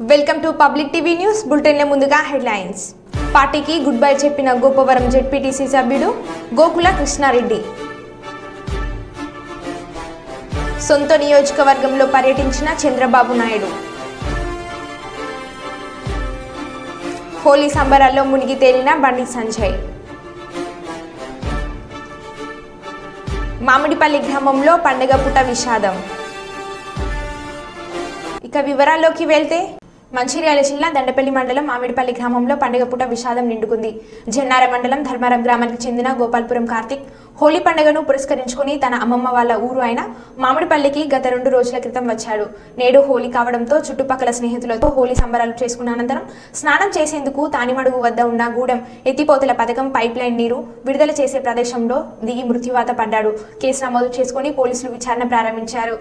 Welcome to public TV news bulletin. ముందుగా headlines. పార్టీకి good bye చెప్పిన గోపవరం జెడ్పీటీసీ సభ్యుడు గోకుల కృష్ణారెడ్డి. సొంత నియోజకవర్గంలో పర్యటించిన చంద్రబాబు నాయుడు. హోలీ సంబరాల్లో మునిగి తేలిన బండి సంజయ్. మామిడిపల్లి గ్రామంలో పండగ పుట విషాదం. ఇక వివరాల్లోకి వెళ్తే మంచిర్యాల జిల్లా దండపల్లి మండలం మామిడిపల్లి గ్రామంలో పండుగ పూట విషాదం నిండుకుంది. జన్నార మండలం ధర్మారం గ్రామానికి చెందిన గోపాల్పురం కార్తిక్ హోలీ పండుగను పురస్కరించుకుని తన అమ్మమ్మ వాళ్ళ ఊరు అయిన మామిడిపల్లికి గత 2 రోజుల క్రితం వచ్చాడు. నేడు హోలీ కావడంతో చుట్టుపక్కల స్నేహితులతో హోలీ సంబరాలు చేసుకున్న అనంతరం స్నానం చేసేందుకు తానిమడుగు వద్ద ఉన్న గూడెం ఎత్తిపోతల పథకం పైప్ లైన్ నీరు విడుదల చేసే ప్రదేశంలో దిగి మృత్యువాత పడ్డాడు. కేసు నమోదు చేసుకుని పోలీసులు విచారణ ప్రారంభించారు.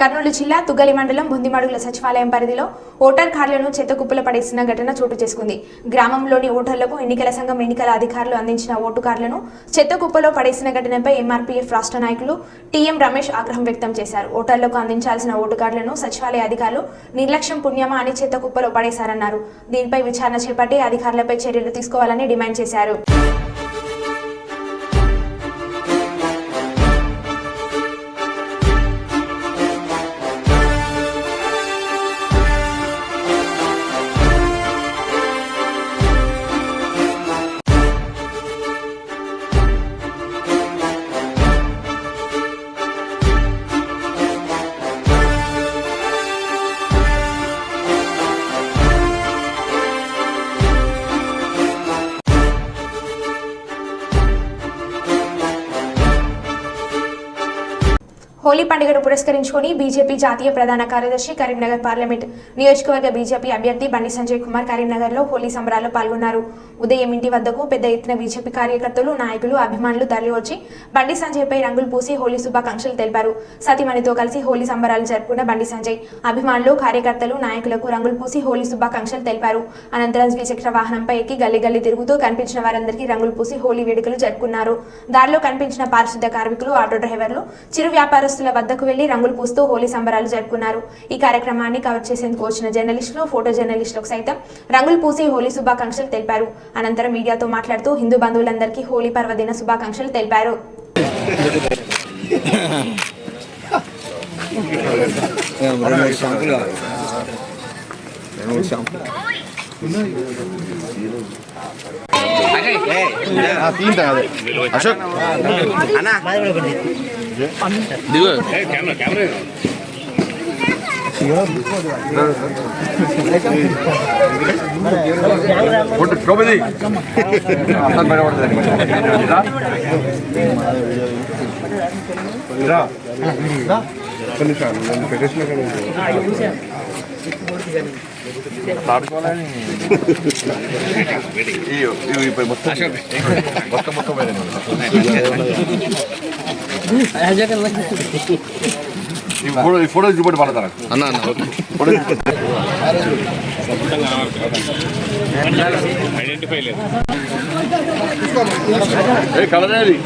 కర్నూలు జిల్లా తుగ్గలి మండలం బుందిమడుగుల సచివాలయం పరిధిలో ఓటర్ కార్డులను చెత్తకుప్పలో పడేసిన ఘటన చోటు చేసుకుంది. గ్రామంలోని ఓటర్లకు ఎన్నికల సంఘం ఎన్నికల అధికారులు అందించిన ఓటు కార్డులను చెత్తకుప్పలో పడేసిన ఘటనపై ఎంఆర్పీఎఫ్ రాష్ట్ర నాయకులు టీఎం రమేష్ ఆగ్రహం వ్యక్తం చేశారు. ఓటర్లకు అందించాల్సిన ఓటు కార్డులను సచివాలయ అధికారులు నిర్లక్ష్యం పుణ్యమా అని చెత్తకుప్పలో పడేశారన్నారు. దీనిపై విచారణ చేపట్టి అధికారులపై చర్యలు తీసుకోవాలని డిమాండ్ చేశారు. హోలీ పండుగను పురస్కరించుకుని బీజేపీ జాతీయ ప్రధాన కార్యదర్శి కరీంనగర్ పార్లమెంట్ నియోజకవర్గ బీజేపీ అభ్యర్థి బండి సంజయ్ కుమార్ కరీంనగర్లో హోలీ సంబరాల్లో పాల్గొన్నారు. ఉదయం ఇంటి వద్దకు పెద్ద ఎత్తున బీజేపీ కార్యకర్తలు, నాయకులు, అభిమానులు తరలివచ్చి బండి సంజయ్పై రంగులు పూసి హోలీ శుభాకాంక్షలు తెలిపారు. సతీమణితో కలిసి హోలీ సంబరాలు జరుపుకున్న బండి సంజయ్ అభిమానులు, కార్యకర్తలు, నాయకులకు రంగులు పూసి హోలీ శుభాకాంక్షలు తెలిపారు. అనంతరం ద్విచక్ర వాహనంపై ఎక్కి గల్లీ గల్లీ తిరుగుతూ కనిపించిన వారందరికీ రంగులు పూసి హోలీ వేడుకలు జరుపుకున్నారు. దారిలో కనిపించిన పారిశుద్ధ్య కార్మికులు, ఆటో డ్రైవర్లు, చిరు వ్యాపారస్తుల వద్దకు వెళ్లి రంగులు పూస్తూ హోలీ సంబరాలు జరుపుకున్నారు. ఈ కార్యక్రమాన్ని కవర్ చేసేందుకు వచ్చిన జర్నలిస్టులు, ఫోటో జర్నలిస్టులకు సైతం రంగులు పూసి హోలీ శుభాకాంక్షలు తెలిపారు. అనంతరం మీడియాతో మాట్లాడుతూ హిందూ బంధువులందరికీ హోలీ పర్వదిన శుభాకాంక్షలు తెలిపారు. అశోక్ ఫోటో చూపడి పడతారా అన్న ఐడెంటిఫై లేదు కలరేది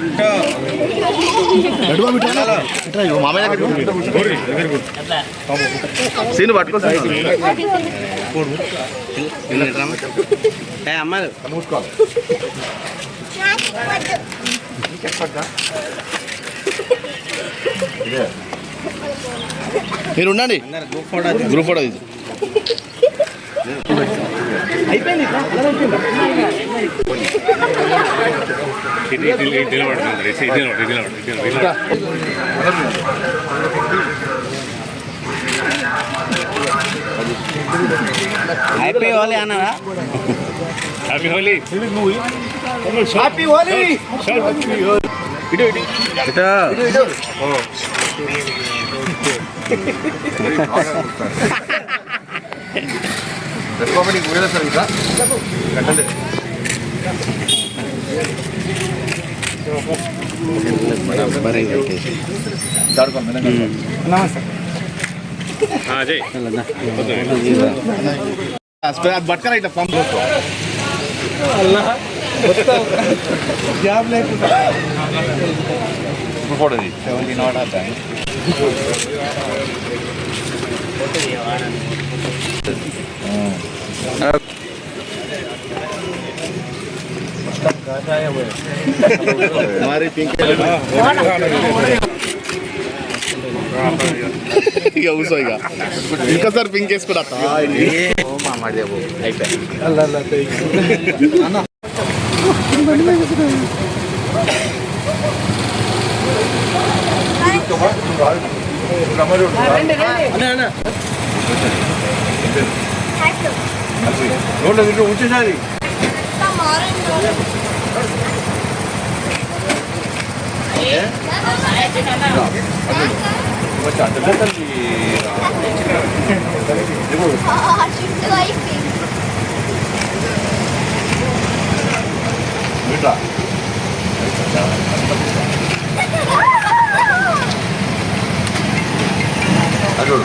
మామయ్య సీను పట్టుకో అమ్మాయి మూసుకోవాలి మీరు ఉండండి గ్రూప్ ఫోటో ఇది హ్యాపీ హోలీ అన్నారా? హ్యాపీ హోలీ. హ్యాపీ హోలీ. ఇటు ఇటు ఇటు ఇటు రెస్పాండింగ్ పోయేదా సార్ ఇంకా కట్టండి అది పట్టుకరా ఇట్లా పంప్ జాబ్ లేకుండా ఫోటో हमारे पिंक ఇక కూర్చోయిగా ఇంకోసారి పింక్ వేసుకురా ఉంచేసారి అడు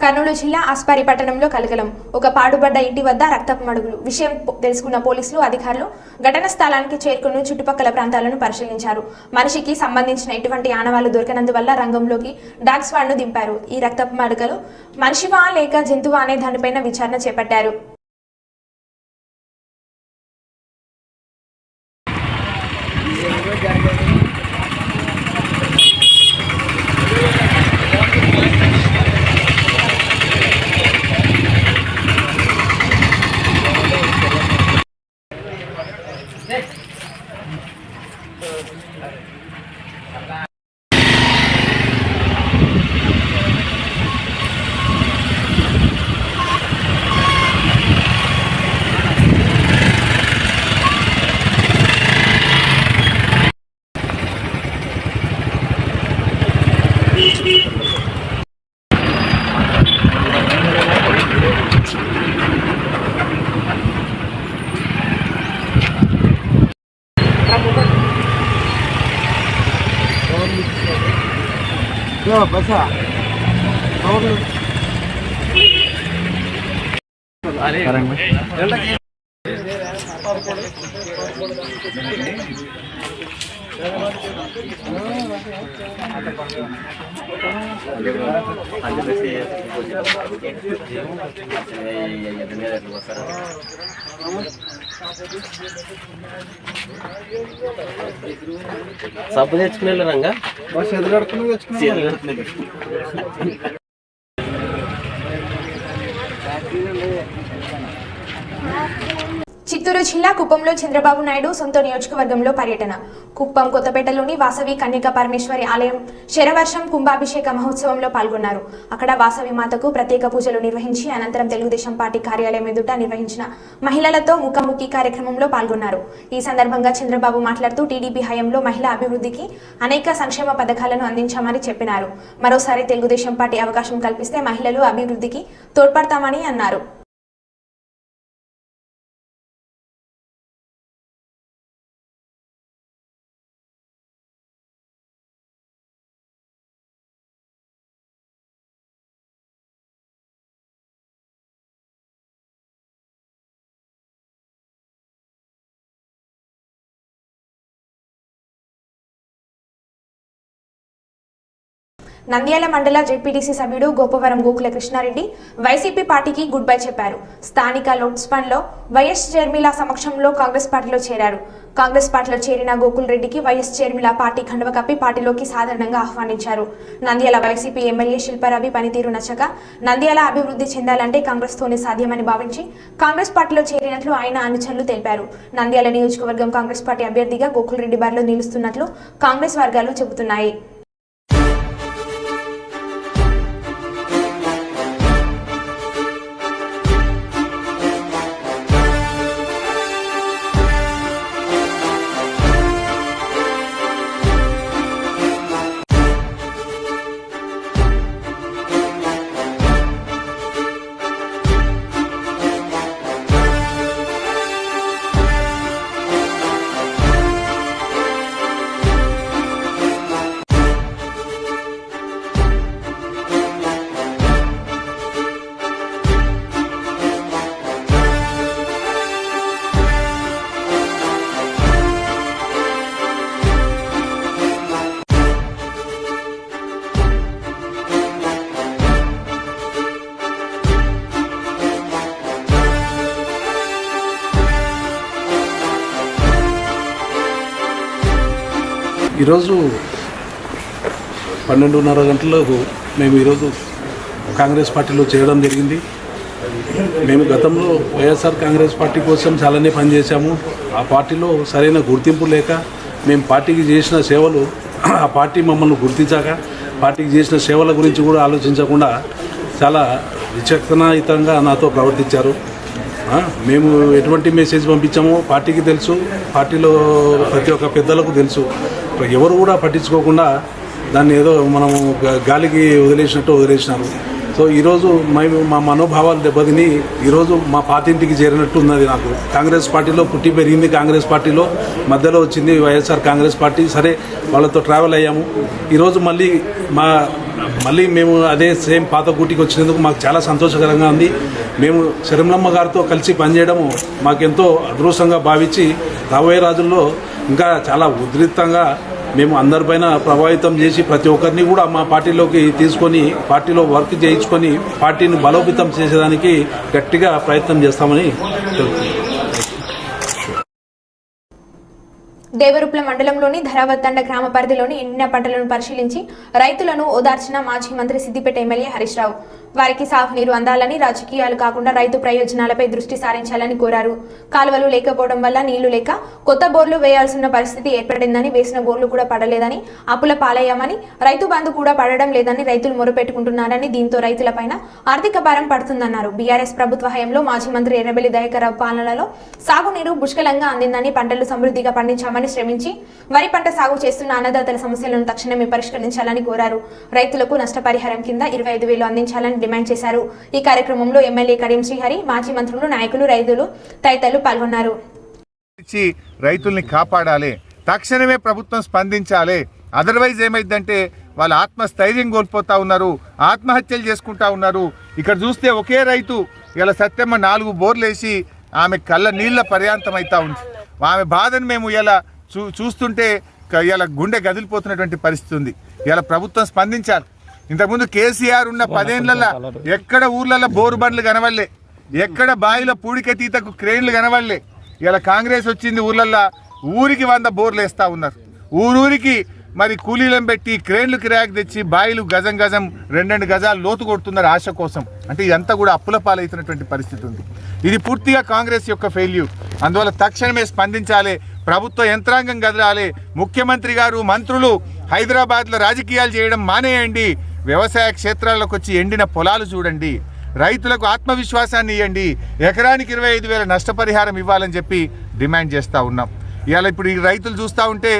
కర్నూలు జిల్లా ఆస్పారి పట్టణంలో కలకలం. ఒక పాడుబడ్డ ఇంటి వద్ద రక్తపు మడుగులు. విషయం తెలుసుకున్న పోలీసులు అధికారులు ఘటన స్థలానికి చేరుకుని చుట్టుపక్కల ప్రాంతాలను పరిశీలించారు. మనిషికి సంబంధించిన ఎటువంటి ఆనవాళ్లు దొరకనందువల్ల రంగంలోకి డాగ్ స్క్వాడ్ ను దింపారు. ఈ రక్తపు మడుగలు మనిషివా లేక జంతువా అనే దానిపైన విచారణ చేపట్టారు. బసా సబ్బు తెచ్చుకునే రంగా చిత్తూరు జిల్లా కుప్పంలో చంద్రబాబు నాయుడు సొంత నియోజకవర్గంలో పర్యటన. కుప్పం కొత్తపేటలోని వాసవి కన్యక పరమేశ్వరి ఆలయం శరవర్షం కుంభాభిషేక మహోత్సవంలో పాల్గొన్నారు. అక్కడ వాసవి మాతకు ప్రత్యేక పూజలు నిర్వహించి అనంతరం తెలుగుదేశం పార్టీ కార్యాలయం ఎదుట నిర్వహించిన మహిళలతో ముఖాముఖి కార్యక్రమంలో పాల్గొన్నారు. ఈ సందర్భంగా చంద్రబాబు మాట్లాడుతూ టీడీపీ హయాంలో మహిళా అభివృద్ధికి అనేక సంక్షేమ పథకాలను అందించామని చెప్పినారు. మరోసారి తెలుగుదేశం పార్టీ అవకాశం కల్పిస్తే మహిళలు అభివృద్ధికి తోడ్పడతామని అన్నారు. నంద్యాల మండల జెడ్పీటీసీ సభ్యుడు గోపవరం గోకుల కృష్ణారెడ్డి వైసీపీ పార్టీకి గుడ్ బై చెప్పారు. స్థానిక లోట్స్పన్లో వైఎస్ షర్మిల సమక్షంలో కాంగ్రెస్ పార్టీలో చేరారు. కాంగ్రెస్ పార్టీలో చేరిన గోకుల్ రెడ్డికి వైఎస్ షర్మిల పార్టీ కండువ కప్పి పార్టీలోకి సాధారణంగా ఆహ్వానించారు. నంద్యాల వైసీపీ ఎమ్మెల్యే శిల్పారవి పనితీరు నచ్చక నంద్యాల అభివృద్ధి చెందాలంటే కాంగ్రెస్తోనే సాధ్యమని భావించి కాంగ్రెస్ పార్టీలో చేరినట్లు ఆయన అనుచరులు తెలిపారు. నంద్యాల నియోజకవర్గం కాంగ్రెస్ పార్టీ అభ్యర్థిగా గోకుల్ రెడ్డి బరిలో నిలుస్తున్నట్లు కాంగ్రెస్ వర్గాలు చెబుతున్నాయి. ఈరోజు 12:30 గంటలకు మేము ఈరోజు కాంగ్రెస్ పార్టీలో చేరడం జరిగింది. మేము గతంలో వైఎస్ఆర్ కాంగ్రెస్ పార్టీ కోసం చాలానే పనిచేశాము. ఆ పార్టీలో సరైన గుర్తింపు లేక మేము పార్టీకి చేసిన సేవలు ఆ పార్టీ మమ్మల్ని గుర్తించాక పార్టీకి చేసిన సేవల గురించి కూడా ఆలోచించకుండా చాలా విచక్షణాయుతంగా నాతో ప్రవర్తించారు. మేము ఎటువంటి మెసేజ్ పంపించామో పార్టీకి తెలుసు, పార్టీలో ప్రతి ఒక్క పెద్దలకు తెలుసు. ఎవరు కూడా పట్టించుకోకుండా దాన్ని ఏదో మనము గాలికి వదిలేసినారు. సో ఈరోజు మేము మా మనోభావాలు దెబ్బతిని ఈరోజు మా పాతింటికి చేరినట్టు ఉన్నది. నాకు కాంగ్రెస్ పార్టీలో పుట్టి పెరిగింది, కాంగ్రెస్ పార్టీలో మధ్యలో వచ్చింది వైఎస్ఆర్ కాంగ్రెస్ పార్టీ. సరే వాళ్ళతో ట్రావెల్ అయ్యాము. ఈరోజు మళ్ళీ మేము అదే సేమ్ పాత గూటికి వచ్చినందుకు మాకు చాలా సంతోషకరంగా ఉంది. మేము శర్మిలమ్మ గారితో కలిసి పనిచేయడము మాకెంతో అదృష్టంగా భావించి రాబోయే రోజుల్లో ఇంకా చాలా ఉధృతంగా మేము అందరిపైన ప్రభావితం చేసి ప్రతి ఒక్కరిని కూడా మా పార్టీలోకి తీసుకొని పార్టీలో వర్క్ చేయించుకొని పార్టీని బలోపేతం చేసేదానికి గట్టిగా ప్రయత్నం చేస్తామని తెలుపుతున్నాం. దేవరుప్ల మండలంలోని ధరావత్తండ గ్రామ పరిధిలోని ఎండిన పంటలను పరిశీలించి రైతులను ఓదార్చిన మాజీ మంత్రి సిద్దిపేట ఎమ్మెల్యే హరీష్ రావు. వారికి సాగునీరు అందాలని, రాజకీయాలు కాకుండా రైతు ప్రయోజనాలపై దృష్టి సారించాలని కోరారు. కాలువలు లేకపోవడం వల్ల నీళ్లు లేక కొత్త బోర్లు వేయాల్సిన పరిస్థితి ఏర్పడిందని, వేసిన బోర్లు కూడా పడలేదని, అప్పుల పాలయ్యామని, రైతు బంధు కూడా పడడం లేదని రైతులు మొరపెట్టుకుంటున్నారని, దీంతో రైతులపైన ఆర్థిక భారం పడుతుందన్నారు. బీఆర్ఎస్ ప్రభుత్వ హయాంలో మాజీ మంత్రి ఎర్రబెల్లి దయాకర్రావు పాలనలో సాగునీరు పుష్కలంగా అందిందని, పంటలు సమృద్ధిగా పండించామని శ్రమించి వరి పంట సాగు చేస్తున్న అన్నదాతల సమస్యలను తక్షణమే పరిష్కరించాలని కోరారు. రైతులకు నష్టపరిహారం కింద 25,000 అందించాలని డిమాండ్ చేశారు. ఈ కార్యక్రమంలో ఎమ్మెల్యే కడియం శ్రీహరి, మాజీ మంత్రులు, నాయకులు, రైతులు తదితరులు పాల్గొన్నారు. రైతుల్ని కాపాడాలి, తక్షణమే ప్రభుత్వం స్పందించాలి. అదర్వైజ్ ఏమైందంటే వాళ్ళు ఆత్మస్థైర్యం కోల్పోతా ఉన్నారు, ఆత్మహత్యలు చేసుకుంటా ఉన్నారు. ఇక్కడ చూస్తే ఒకే రైతు ఇలా సత్యమ్మ 4 బోర్లు వేసి ఆమె కళ్ళ నీళ్ల పర్యాంతం అవుతా ఉంది. ఆమె బాధను మేము ఇలా చూస్తుంటే ఇలా గుండె గదిలిపోతున్నటువంటి పరిస్థితి ఉంది. ఇలా ప్రభుత్వం స్పందించాలి. ఇంతకుముందు కేసీఆర్ ఉన్న 10 ఏళ్లలో ఎక్కడ ఊర్లలో బోరు బండ్లు కనవల్లే, ఎక్కడ బావిలో పూడికతీతకు క్రేన్లు కనవల్లే. ఇలా కాంగ్రెస్ వచ్చింది, ఊర్లల్లో ఊరికి 100 బోర్లు వేస్తూ ఉన్నారు. ఊరూరికి మరి కూలీలను పెట్టి క్రేన్లు కిరాయికి తెచ్చి బావిలు గజం 2 గజాలు లోతు కొడుతున్నారు ఆశ కోసం. అంటే ఇదంతా కూడా అప్పుల పాలవుతున్నటువంటి పరిస్థితి ఉంది. ఇది పూర్తిగా కాంగ్రెస్ యొక్క ఫెయిల్యూర్. అందువల్ల తక్షణమే స్పందించాలి, ప్రభుత్వ యంత్రాంగం కదలాలి. ముఖ్యమంత్రి గారు, మంత్రులు హైదరాబాద్లో రాజకీయాలు చేయడం మానేయండి. వ్యవసాయ క్షేత్రాల్లోకి వచ్చి ఎండిన పొలాలు చూడండి, రైతులకు ఆత్మవిశ్వాసాన్ని ఇవ్వండి, ఎకరానికి 25,000 నష్టపరిహారం ఇవ్వాలని చెప్పి డిమాండ్ చేస్తూ ఉన్నాం. ఇవాళ ఇప్పుడు ఈ రైతులు చూస్తూ ఉంటే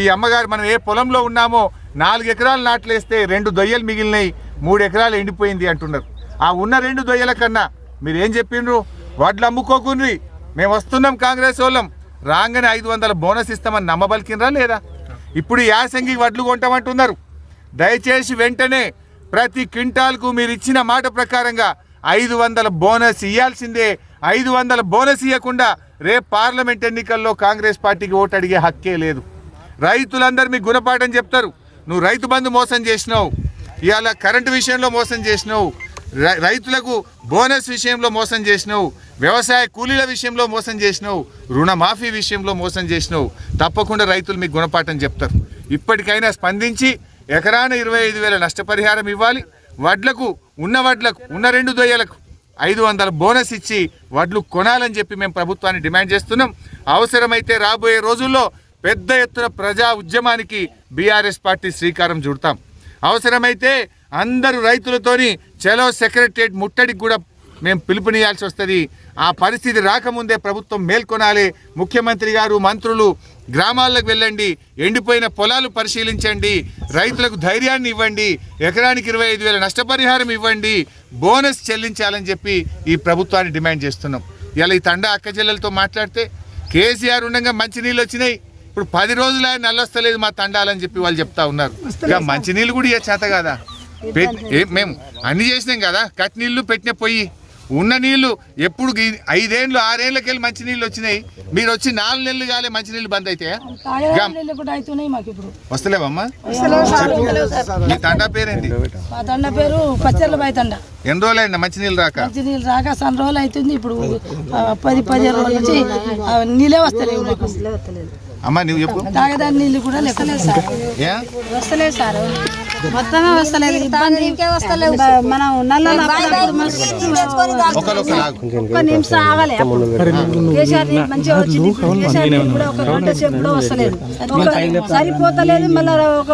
ఈ అమ్మగారు మనం ఏ పొలంలో ఉన్నామో 4 ఎకరాలు నాట్లేస్తే 2 దొయ్యలు మిగిలినాయి, 3 ఎకరాలు ఎండిపోయింది అంటున్నారు. ఆ ఉన్న 2 దొయ్యల కన్నా మీరేం చెప్పిండ్రు? వడ్లు అమ్ముకోకుండ్రి, మేము వస్తున్నాం కాంగ్రెస్ వాళ్ళం, రాగానే 500 బోనస్ ఇస్తామని నమ్మబలికినరా లేదా? ఇప్పుడు యాసంగి వడ్లు కొంటామంటున్నారు. దయచేసి వెంటనే ప్రతి క్వింటాల్కు మీరు ఇచ్చిన మాట ప్రకారంగా 500 బోనస్ ఇవ్వాల్సిందే. 500 బోనస్ ఇవ్వకుండా రేపు పార్లమెంట్ ఎన్నికల్లో కాంగ్రెస్ పార్టీకి ఓటు అడిగే హక్కే లేదు. రైతులందరూ మీకు గుణపాఠం చెప్తారు. నువ్వు రైతు బంధు మోసం చేసినావు, ఇవాళ కరెంటు విషయంలో మోసం చేసినావు, రైతులకు బోనస్ విషయంలో మోసం చేసినావు, వ్యవసాయ కూలీల విషయంలో మోసం చేసినావు, రుణమాఫీ విషయంలో మోసం చేసినావు. తప్పకుండా రైతులు మీకు గుణపాఠం చెప్తారు. ఇప్పటికైనా స్పందించి ఎకరాన 25,000 నష్టపరిహారం ఇవ్వాలి. వడ్లకు ఉన్న 2 దొయ్యలకు 500 బోనస్ ఇచ్చి వడ్లు కొనాలని చెప్పి మేము ప్రభుత్వాన్ని డిమాండ్ చేస్తున్నాం. అవసరమైతే రాబోయే రోజుల్లో పెద్ద ఎత్తున ప్రజా ఉద్యమానికి బీఆర్ఎస్ పార్టీ శ్రీకారం చుడతాం. అవసరమైతే అందరూ రైతులతోని చలో సెక్రటరియట్ ముట్టడికి కూడా మేము పిలుపునియాల్సి వస్తుంది. ఆ పరిస్థితి రాకముందే ప్రభుత్వం మేల్కొనాలి. ముఖ్యమంత్రి గారు, మంత్రులు గ్రామాలకు వెళ్ళండి, ఎండిపోయిన పొలాలు పరిశీలించండి, రైతులకు ధైర్యాన్ని ఇవ్వండి, ఎకరానికి 25,000 నష్టపరిహారం ఇవ్వండి, బోనస్ చెల్లించాలని చెప్పి ఈ ప్రభుత్వాన్ని డిమాండ్ చేస్తున్నాం. ఇలా ఈ తండా అక్క చెల్లెలతో మాట్లాడితే కేసీఆర్ ఉండగా మంచినీళ్ళు వచ్చినాయి, ఇప్పుడు 10 రోజులు నల్లొస్తలేదు మా తండాలని చెప్పి వాళ్ళు చెప్తా ఉన్నారు. ఇక మంచినీళ్ళు కూడా ఇక చేత కదా, మేము అన్ని చేసినాం కదా, కట్ నీళ్ళు పెట్టిన పొయ్యి ఉన్న నీళ్లు ఎప్పుడు 5 ఏళ్ళు 6 ఏళ్ళకెళ్ళి మంచి నీళ్ళు వచ్చినాయి. మీరు వచ్చి 4 నెలలు కాలే మంచి నీళ్ళు బంద్ అయితే వస్తలేవమ్మా? మీ తండా పేరేంటి? మా తండ పేరు పచ్చర్లబాయి తండ. ఎన్ని రోజులు అయిందా మంచి నీళ్ళు రాక? మంచి నీళ్ళు రాక సన్న రోజులు అవుతుంది. ఇప్పుడు 10-15 రోజుల నుంచి నీళ్ళే వస్తలేవు మాకు. అమ్మా నువ్వు చెప్పు. తాగదాని నీళ్ళు కూడా లెక్కలేదు సార్, వస్తలేదు సార్, మొత్తమే వస్తలేదు. ఇబ్బంది వస్తలేవు. మనం ఒక్క నిమిషం ఆగలే. కేసీఆర్ మంచిగా వచ్చింది. కేసీఆర్ కూడా ఒక గంట సేపు కూడా వస్తలేదు, సరిపోతలేదు. మళ్ళీ ఒక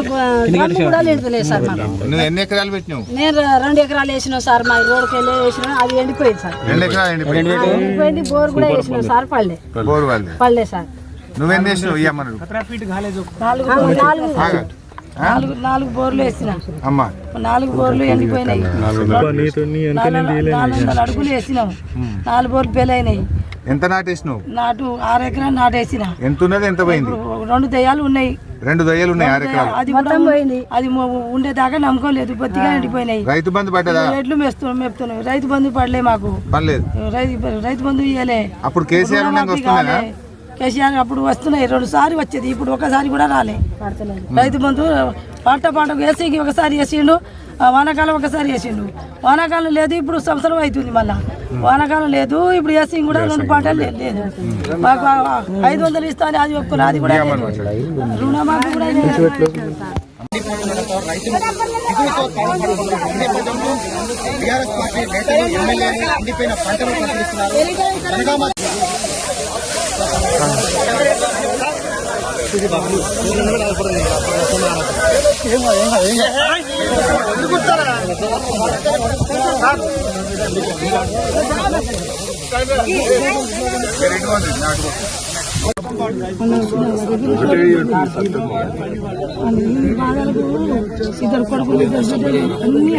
డ్రమ్ కూడా లేదు సార్ మాకు. నువ్వు ఎన్ని ఎకరాలు పెట్టినావు? నేను 2 ఎకరాలు వేసినాం సార్. మా రోడ్డుకి వెళ్ళి వేసినా, అది ఎండిపోయింది సార్. 2 ఎకరాలు ఎండిపోయింది. బోర్ కూడా వేసినాం సార్, పడలే సార్. నువ్వేం చేసినావు? ఇయ్యమ్మను 4 బోర్లు వేసిన అమ్మా, 4 బోర్లు ఎండిపోయినాయి. 400 అడుగులు వేసినాం, 4 బోర్లు పేలైనాయి. ఎంత నాటేసినావు? 6 ఎకరాలు నాటేసిన. ఎంత ఉన్నది? ఎంత పోయింది? 2 దయ్యాలు ఉన్నాయి. 2 దయ్యాలు ఉన్నాయి 6 ఎకరాలు. అది మొత్తం పోయింది. అది ఉండేదాకా నమ్మకోలేదు, బొత్తిగా ఎండిపోయినాయి. రైతు బంధు పడ్డదా? ఎడ్లు మేపుతున్నాయి. రైతు బంధు పడలే మాకు, పర్లేదు. రైతు బంధు ఇయ్యలే. అప్పుడు కేసీఆర్ వస్తున్నాయా? కేసీఆర్ అప్పుడు వస్తున్నాయి, 2 సార్లు వచ్చేది. ఇప్పుడు ఒకసారి కూడా రాలే. రైతు బంధు పంటకు వేసేకి ఒకసారి వేసిండు, వానాకాలం ఒకసారి వేసిండు. వానాకాలం లేదు, ఇప్పుడు సంవత్సరం అవుతుంది. మళ్ళా వానాకాలం లేదు, ఇప్పుడు వేసి కూడా 2 పంటలు లేదు. మాకు 500 ఇస్తాను, అది ఒప్పుకున్నా, అది కూడా రుణమాఫీ కూడా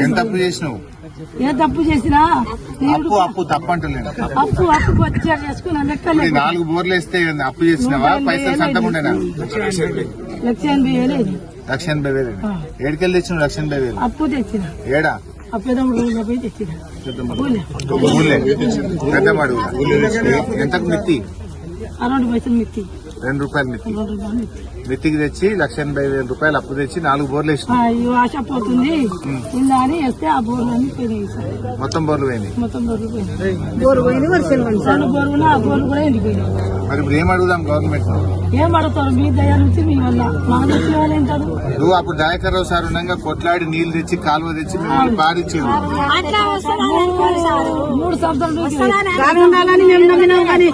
ఎంత అప్పు చేసినావు? ఏ తప్పు చేసినా అప్పు తప్పంటలేదు. అప్పు వచ్చా చేసుకున్నా లెక్కలేదు. 4 బోర్లు వేస్తే అప్పు చేసినావా? పైసలు సంతం ఉండేనా? 1,80,000. 1,80,000. ఏడుకెళ్ళి తెచ్చినావు? 1,80,000 అప్పు తెచ్చిన. ఏడా? అప్పేదమ్ముడు పోయి తెచ్చిన. పెద్దమాడు. ఎంతకు మిత్తి? 60 పైసలు మిత్తి. 2 రూపాయలు మిత్తి. మిత్తికి తెచ్చి 1,80,000 రూపాయలు అప్పు తెచ్చి 4 బోర్లు వేసిన. ఆశ పోతుంది ఇలా అని వేస్తే ఆ బోర్లు అన్ని పోయినాయి సార్. మొత్తం బోర్లు పోయినాయి. మొత్తం బోర్లు పోయినాయి. బోర్లు పోయింది, బోర్లు కూడా ఆ బోర్లు కూడా ఎండిపోయినాయి. మరి ఇప్పుడు ఏం అడుగుదాం గవర్నమెంట్? ఏం అడుగుతారు? మీ దయ నుంచి మీ వల్ల మా నుంచి వాళ్ళు ఏంటారు? నువ్వు అప్పుడు దయాకర్ రావు సార్ ఉండగా కొట్లాడి నీళ్లు తెచ్చి కాలువ తెచ్చి మిమ్మల్ని పారిచ్చారు. 3 సంవత్సరాల నుంచి ఉండాలని మేము నమ్మినాం, కానీ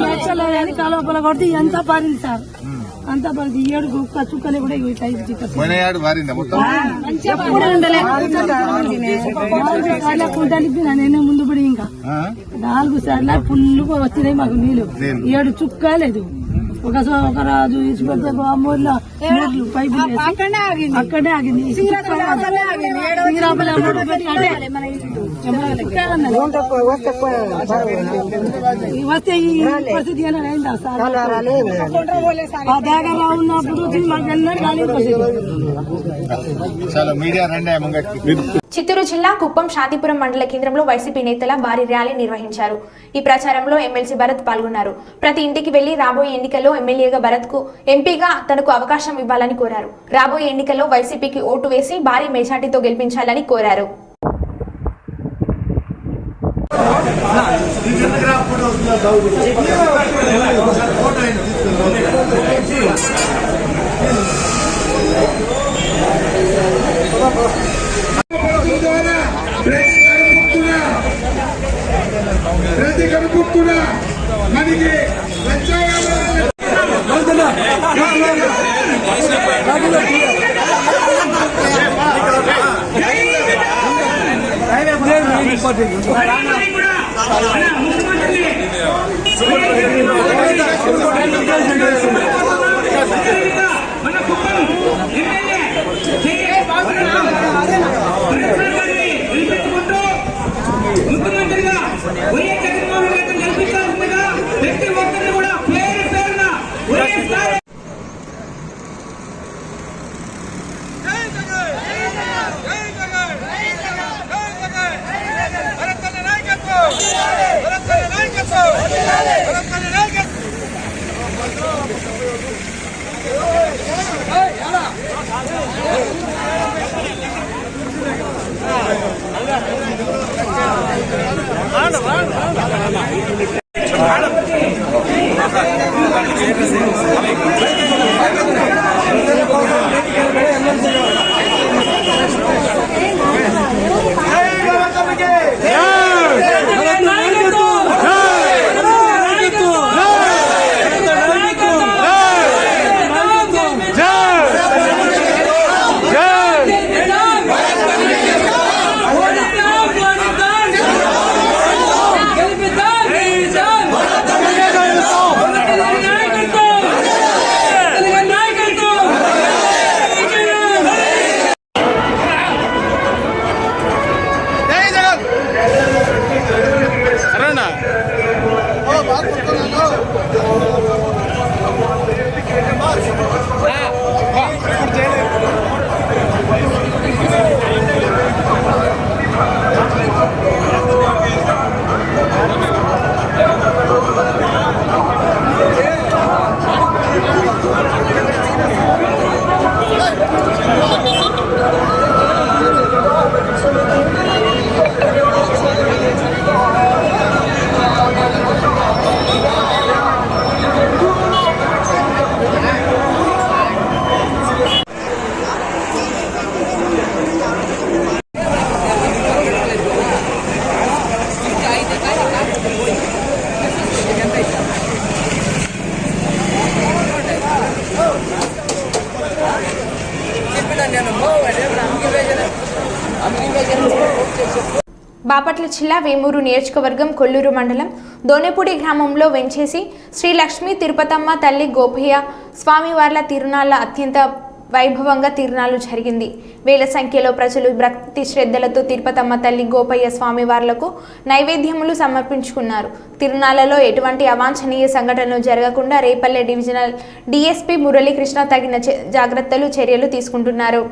లక్షలని కాలువపల కొడితే ఎంత పారింది సార్, అంత పడింది. 7 చుక్కలు కూడా నేనే ముందు పడి ఇంకా 4 సార్లు ఫుల్ వచ్చినాయి మాకు నీళ్లు. 7 చుక్క లేదు. ఒక రాజు ఇచ్చిపెడితే మూర్లో పైపులు అక్కడే ఆగింది. వస్తే ఈ పరిస్థితి అయిందా సార్? ఆ దగ్గర ఉన్నప్పుడు మాకు ఎన్నడూ కాలేదు పరిస్థితి. చిత్తూరు జిల్లా కుప్పం శాంతిపురం మండల కేంద్రంలో వైసీపీ నేతల భారీ ర్యాలీ నిర్వహించారు. ఈ ప్రచారంలో ఎమ్మెల్సీ భరత్ పాల్గొన్నారు. ప్రతి ఇంటికి వెళ్లి రాబోయే ఎన్నికల్లో ఎన్నికల్లో ఎమ్మెల్యేగా భరత్కు ఎంపీగా తనకు అవకాశం ఇవ్వాలని కోరారు. రాబోయే ఎన్నికల్లో వైసీపీకి ఓటు వేసి భారీ మెజార్టీతో గెలిపించాలని కోరారు. బాపట్ల జిల్లా వేమూరు నియోజకవర్గం కొల్లూరు మండలం దోనెపూడి గ్రామంలో వెంచేసి శ్రీ లక్ష్మీ తిరుపతమ్మ తల్లి గోపయ్య స్వామివార్ల తిరునాళ్ల అత్యంత వైభవంగా తిరునాళ్లు జరిగింది. వేల సంఖ్యలో ప్రజలు భక్తి శ్రద్ధలతో తిరుపతమ్మ తల్లి గోపయ్య స్వామివార్లకు నైవేద్యములు సమర్పించుకున్నారు. తిరునాళ్లలో ఎటువంటి అవాంఛనీయ సంఘటనలు జరగకుండా రేపల్లె డివిజనల్ డీఎస్పీ మురళీకృష్ణ తగిన చర్యలు తీసుకుంటున్నారు.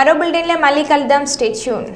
మరో బులెటిన్లో మళ్ళీ కలుద్దాం. Stay tune.